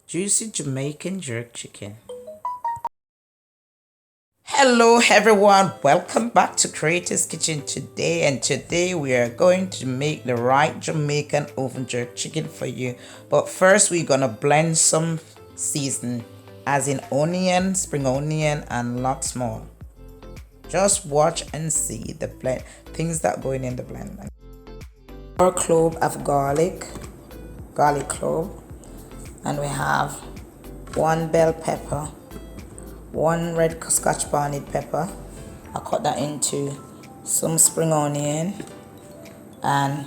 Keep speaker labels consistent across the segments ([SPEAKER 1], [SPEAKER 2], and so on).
[SPEAKER 1] Juicy Jamaican jerk chicken. Hello everyone, welcome back to Creator's Kitchen today, and today we are going to make the right Jamaican oven jerk chicken for you. But first we're gonna blend some seasoning, as in onion, spring onion, and lots more. Just watch and see the blend things that going in the blender. 4 clove of garlic clove, and we have 1 bell pepper, 1 red scotch bonnet pepper. I cut that into some spring onion, and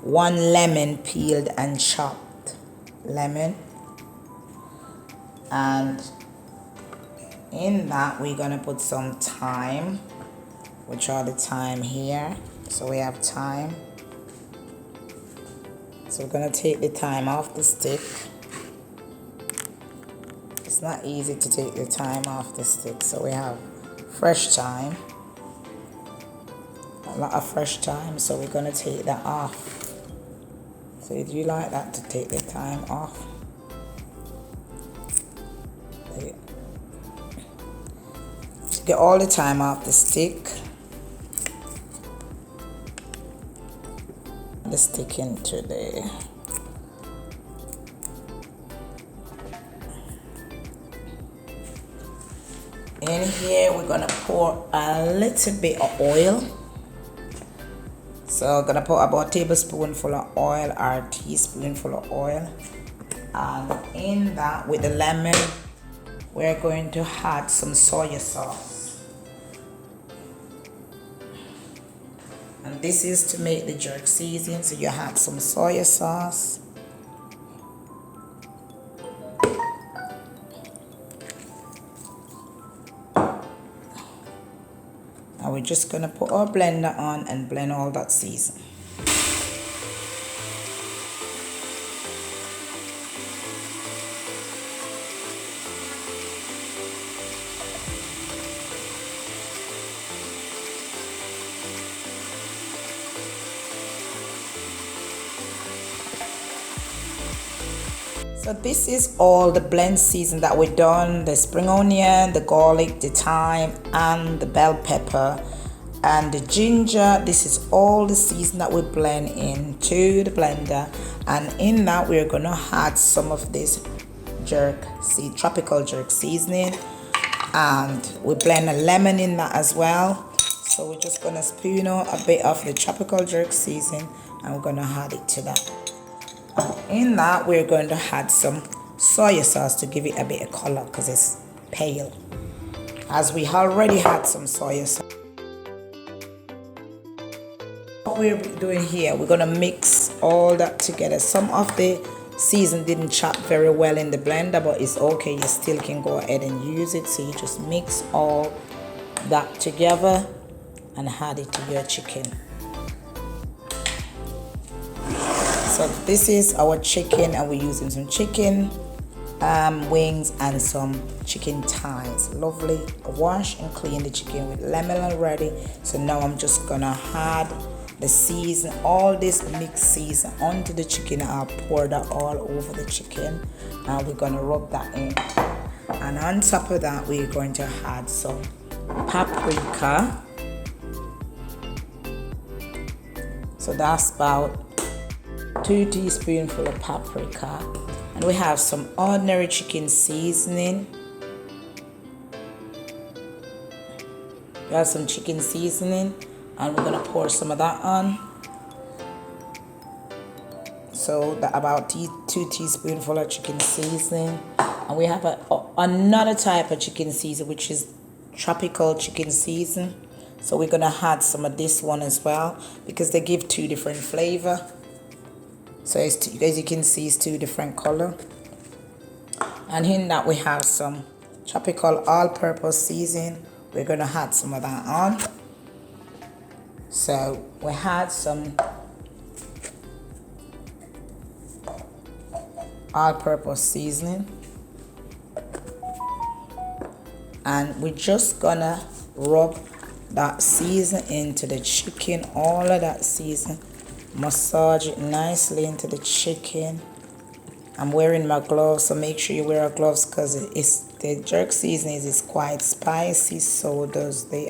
[SPEAKER 1] 1 lemon peeled and chopped lemon. And in that we're gonna put some thyme, which are the thyme here. So we have thyme. So we're gonna take the thyme off the stick. It's not easy to take the thyme off the stick, so we have fresh thyme, a lot of fresh thyme, so we're gonna take that off. So if you like that, to take the thyme off. To get all the thyme off the stick, the stick into the in here. We're gonna pour a little bit of oil. So I'm gonna put about a tablespoonful of oil or a teaspoonful of oil, and in that, with the lemon, we're going to add some soy sauce. And this is to make the jerk season, so you add some soy sauce. Now we're just gonna put our blender on and blend all that season. So this is all the blend season that we done: the spring onion, the garlic, the thyme, and the bell pepper, and the ginger. This is all the season that we blend into the blender, and in that we're gonna add some of this tropical jerk seasoning, and we blend a lemon in that as well. So we're just gonna spoon out a bit of the tropical jerk seasoning, and we're gonna add it to that. In that, we're going to add some soy sauce to give it a bit of color, because it's pale, as we already had some soy sauce. What we're doing here, we're going to mix all that together. Some of the season didn't chop very well in the blender, but it's okay, you still can go ahead and use it. So you just mix all that together and add it to your chicken. So this is our chicken, and we're using some chicken wings and some chicken thighs. Lovely. Wash and clean the chicken with lemon already. So now I'm just gonna add the season, all this mixed season, onto the chicken. I'll pour that all over the chicken, and we're gonna rub that in. And on top of that, we're going to add some paprika. So that's about 2 teaspoonfuls of paprika, and we have some ordinary chicken seasoning. We have some chicken seasoning, and we're gonna pour some of that on. So that about 2 teaspoonfuls of chicken seasoning, and we have another type of chicken seasoning, which is tropical chicken seasoning. So we're gonna add some of this one as well, because they give 2 different flavor. So as you can see, it's 2 different color. And in that we have some tropical all-purpose seasoning. We're gonna add some of that on. So we had some all-purpose seasoning, and we're just gonna rub that season into the chicken, all of that season. Massage it nicely into the chicken. I'm wearing my gloves, so make sure you wear your gloves because it's the jerk seasoning is quite spicy. So does the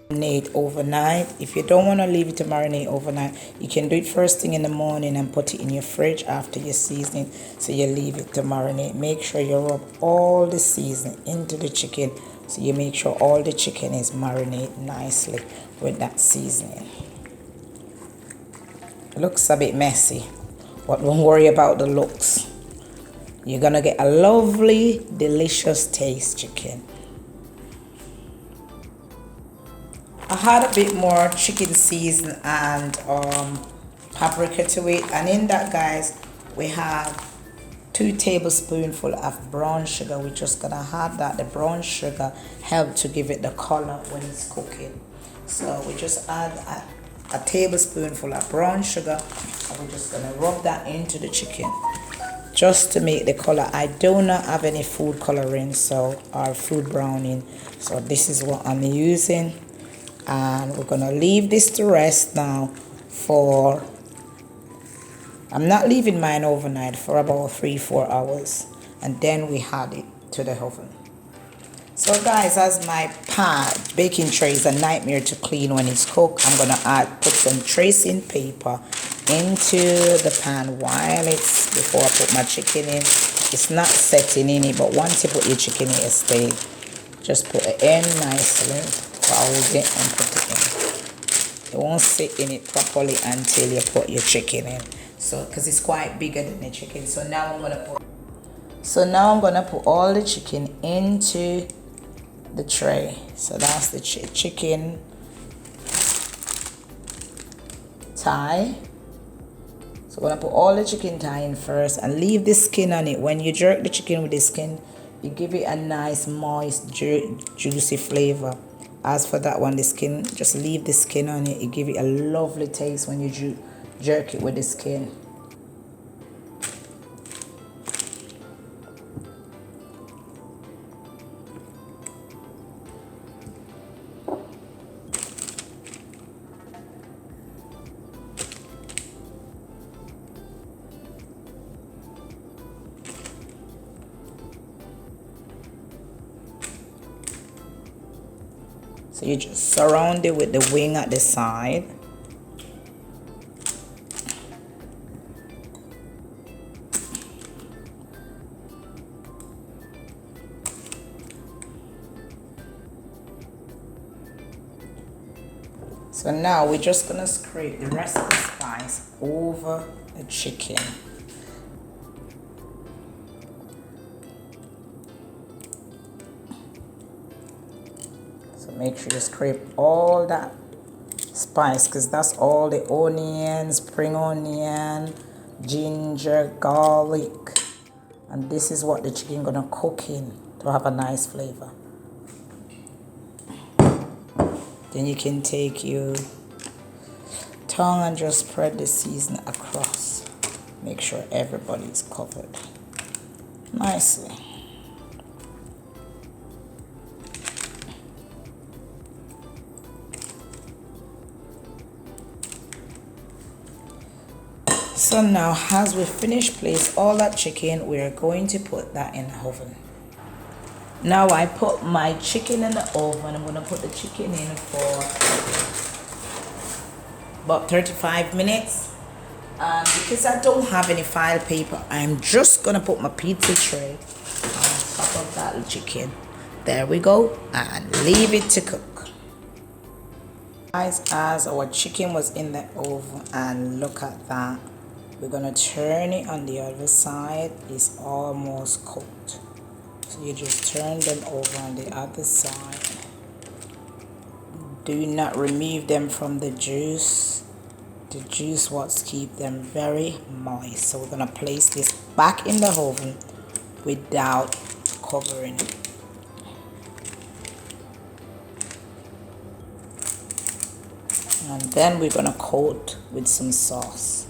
[SPEAKER 1] marinate overnight. If you don't want to leave it to marinate overnight, you can do it first thing in the morning and put it in your fridge after your seasoning, so you leave it to marinate. Make sure you rub all the seasoning into the chicken, so you make sure all the chicken is marinated nicely with that seasoning. It looks a bit messy, but don't worry about the looks. You're gonna get a lovely, delicious taste chicken. I had a bit more chicken season and paprika to it, and in that, guys, we have 2 tablespoonful of brown sugar. We're just gonna add that. The brown sugar helps to give it the color when it's cooking. So we just add a tablespoonful of brown sugar, and we're just gonna rub that into the chicken just to make the color. I do not have any food coloring or food browning, so this is what I'm using. And we're gonna leave this to rest now for, I'm not leaving mine overnight, for about 3-4 hours, and then we add it to the oven. So guys, as my baking tray is a nightmare to clean when it's cooked, I'm gonna put some tracing paper into the pan before I put my chicken in. It's not setting in it, but once you put your chicken in, it stays. Just put it in nicely, fold it and put it in. It won't sit in it properly until you put your chicken in. So, because it's quite bigger than the chicken. So now I'm gonna put all the chicken into the tray. So that's the chicken thigh. So I'm gonna put all the chicken thigh in first and leave the skin on it. When you jerk the chicken with the skin, you give it a nice moist juicy flavor. As for that one, the skin, just leave the skin on it. It give it a lovely taste when you jerk it with the skin. So you just surround it with the wing at the side. So now we're just gonna scrape the rest of the spice over the chicken. Make sure you scrape all that spice, because that's all the onion, spring onion, ginger, garlic, and this is what the chicken gonna cook in to have a nice flavor. Then you can take your tongue and just spread the seasoning across. Make sure everybody's covered nicely. So now, as we finish place all that chicken, we are going to put that in the oven. Now I put my chicken in the oven. I'm going to put the chicken in for about 35 minutes. Because I don't have any file paper, I'm just going to put my pizza tray on top of that chicken. There we go, and leave it to cook. Guys, as our chicken was in the oven, and look at that. We're gonna turn it on the other side. It's almost cooked. So you just turn them over on the other side. Do not remove them from the juice. The juice what keep them very moist. So we're gonna place this back in the oven without covering it. And then we're gonna coat with some sauce.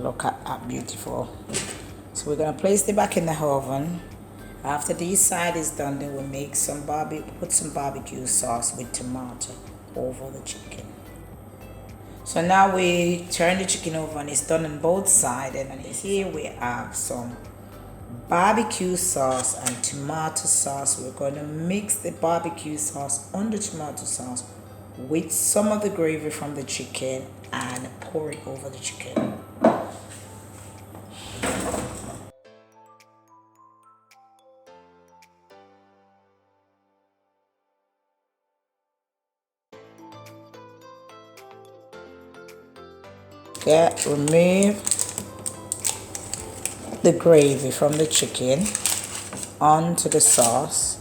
[SPEAKER 1] Look at that, beautiful. So we're gonna place it back in the oven. After this side is done, then we'll make some put some barbecue sauce with tomato over the chicken. So now we turn the chicken over and it's done on both sides, and here we have some barbecue sauce and tomato sauce. We're going to mix the barbecue sauce on the tomato sauce with some of the gravy from the chicken and pour it over the chicken. Remove the gravy from the chicken onto the sauce.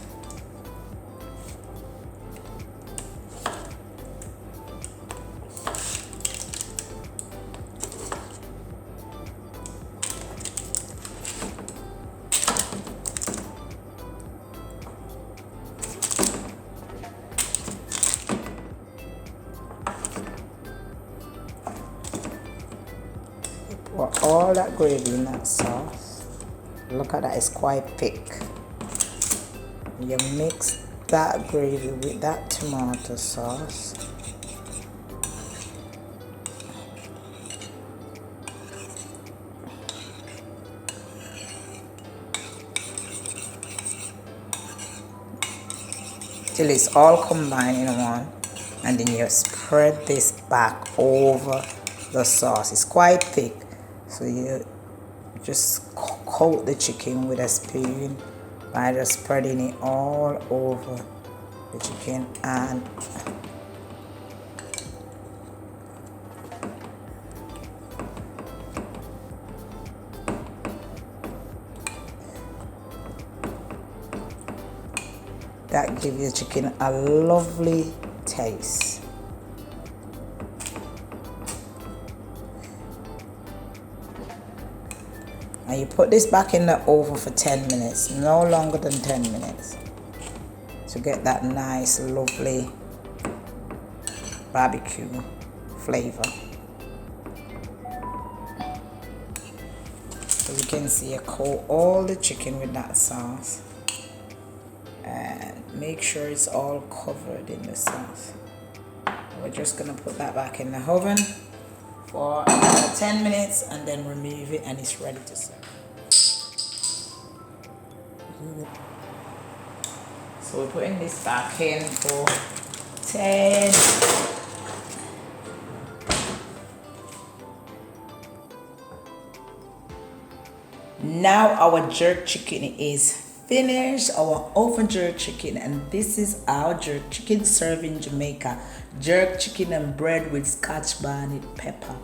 [SPEAKER 1] Pour all that gravy in that sauce. Look at that, it's quite thick. You mix that gravy with that tomato sauce. Till it's all combined in one, and then you spread this back over the sauce. It's quite thick, so you just coat the chicken with a spoon by just spreading it all over the chicken. And that gives your chicken a lovely taste. And you put this back in the oven for 10 minutes, no longer than 10 minutes, to get that nice, lovely barbecue flavor. So you can see I coat all the chicken with that sauce. And make sure it's all covered in the sauce. We're just gonna put that back in the oven for about 10 minutes and then remove it, and it's ready to serve. So we're putting this back in for 10. Now our jerk chicken is finished, our oven jerk chicken, and this is our jerk chicken served in Jamaica. Jerk chicken and bread with scotch bonnet pepper.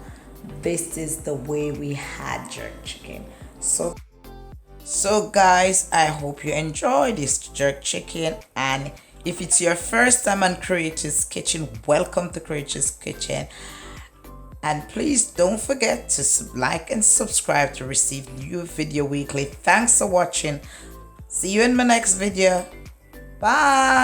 [SPEAKER 1] This is the way we had jerk chicken. So guys, I hope you enjoy this jerk chicken, and if it's your first time on Creators Kitchen, welcome to Creators Kitchen. And please don't forget to like and subscribe to receive new video weekly. Thanks for watching. See you in my next video. Bye.